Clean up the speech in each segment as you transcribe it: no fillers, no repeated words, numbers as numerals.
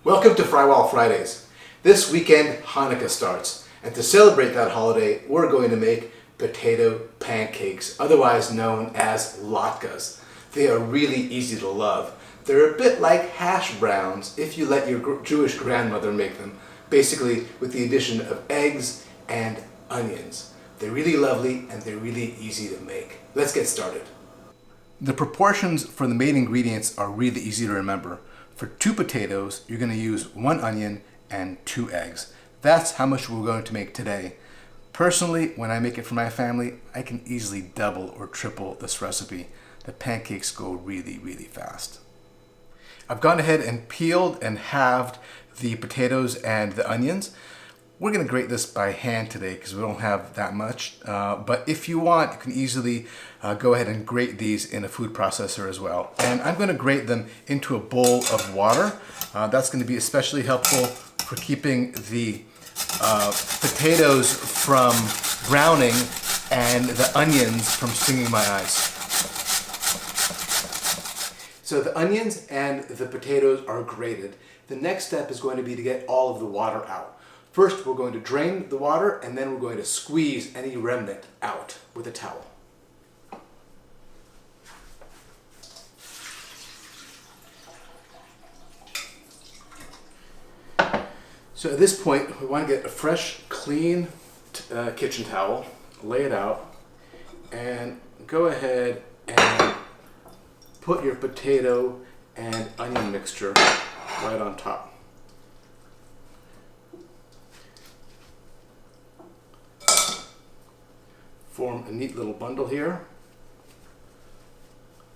Welcome to Frywall Fridays. This weekend, Hanukkah starts, and to celebrate that holiday, we're going to make potato pancakes, otherwise known as latkes. They are really easy to love. They're a bit like hash browns if you let your Jewish grandmother make them, basically with the addition of eggs and onions. They're really lovely and they're really easy to make. Let's get started. The proportions for the main ingredients are really easy to remember. For 2 potatoes, you're going to use 1 onion and 2 eggs. That's how much we're going to make today. Personally, when I make it for my family, I can easily double or triple this recipe. The pancakes go really, really fast. I've gone ahead and peeled and halved the potatoes and the onions. We're going to grate this by hand today because we don't have that much. But if you want, you can easily go ahead and grate these in a food processor as well. And I'm going to grate them into a bowl of water. That's going to be especially helpful for keeping the potatoes from browning and the onions from stinging my eyes. So the onions and the potatoes are grated. The next step is going to be to get all of the water out. First, we're going to drain the water, and then we're going to squeeze any remnant out with a towel. So at this point, we want to get a fresh, clean kitchen towel, lay it out, and go ahead and put your potato and onion mixture right on top. Form a neat little bundle here,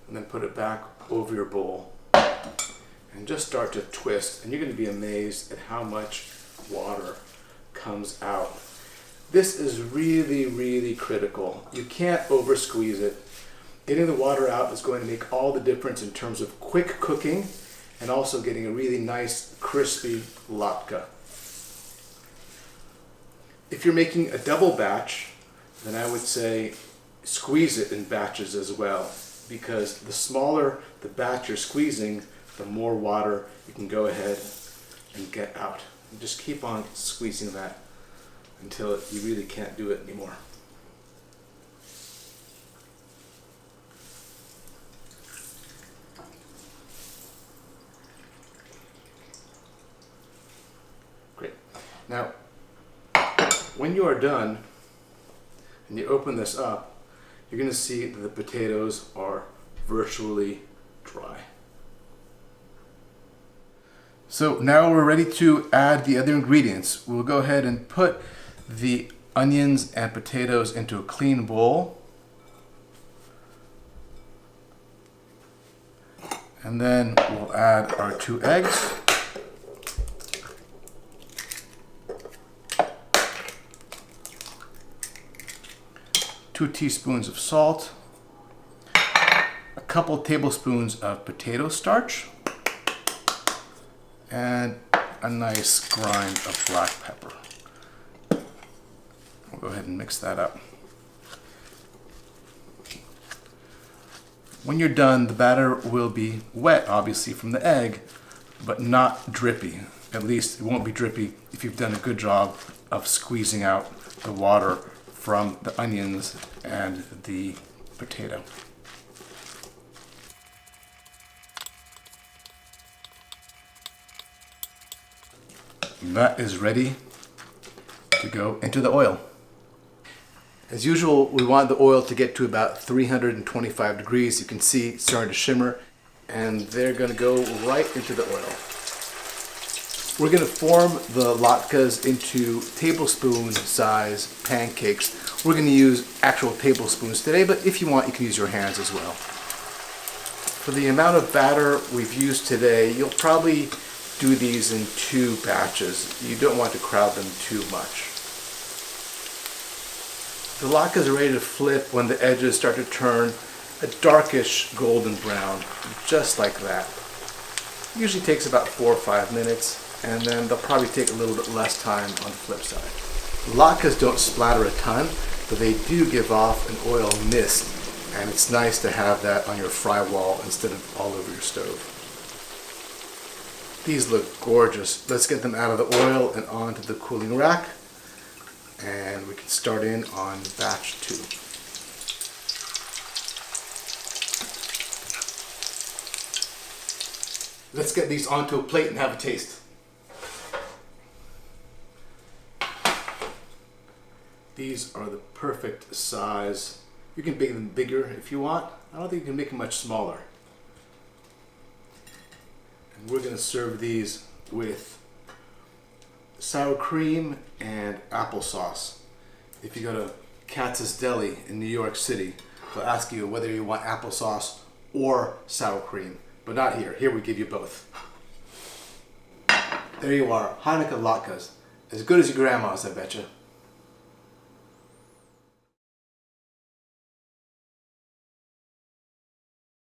and then put it back over your bowl. And just start to twist, and you're going to be amazed at how much water comes out. This is really, really critical. You can't over squeeze it. Getting the water out is going to make all the difference in terms of quick cooking and also getting a really nice, crispy latke. If you're making a double batch, then I would say squeeze it in batches as well, because the smaller the batch you're squeezing, the more water you can go ahead and get out. And just keep on squeezing that until you really can't do it anymore. Great. Now, when you are done, and you open this up, you're going to see that the potatoes are virtually dry. So now we're ready to add the other ingredients. We'll go ahead and put the onions and potatoes into a clean bowl. And then we'll add our 2 eggs. 2 teaspoons of salt, a couple tablespoons of potato starch, and a nice grind of black pepper. We'll go ahead and mix that up. When you're done, the batter will be wet, obviously, from the egg, but not drippy. At least it won't be drippy if you've done a good job of squeezing out the water from the onions and the potato. And that is ready to go into the oil. As usual, we want the oil to get to about 325 degrees. You can see it's starting to shimmer, and they're going to go right into the oil. We're going to form the latkes into tablespoon size pancakes. We're going to use actual tablespoons today, but if you want, you can use your hands as well. For the amount of batter we've used today, you'll probably do these in 2 batches. You don't want to crowd them too much. The latkes are ready to flip when the edges start to turn a darkish golden brown, just like that. It usually takes about 4 or 5 minutes. And then they'll probably take a little bit less time on the flip side. Latkes don't splatter a ton, but they do give off an oil mist, and it's nice to have that on your fry wall instead of all over your stove. These look gorgeous. Let's get them out of the oil and onto the cooling rack. And we can start in on batch 2. Let's get these onto a plate and have a taste. These are the perfect size. You can make them bigger if you want. I don't think you can make them much smaller. And we're going to serve these with sour cream and applesauce. If you go to Katz's Deli in New York City, they'll ask you whether you want applesauce or sour cream, but not here. Here we give you both. There you are, Hanukkah latkes. As good as your grandma's, I betcha.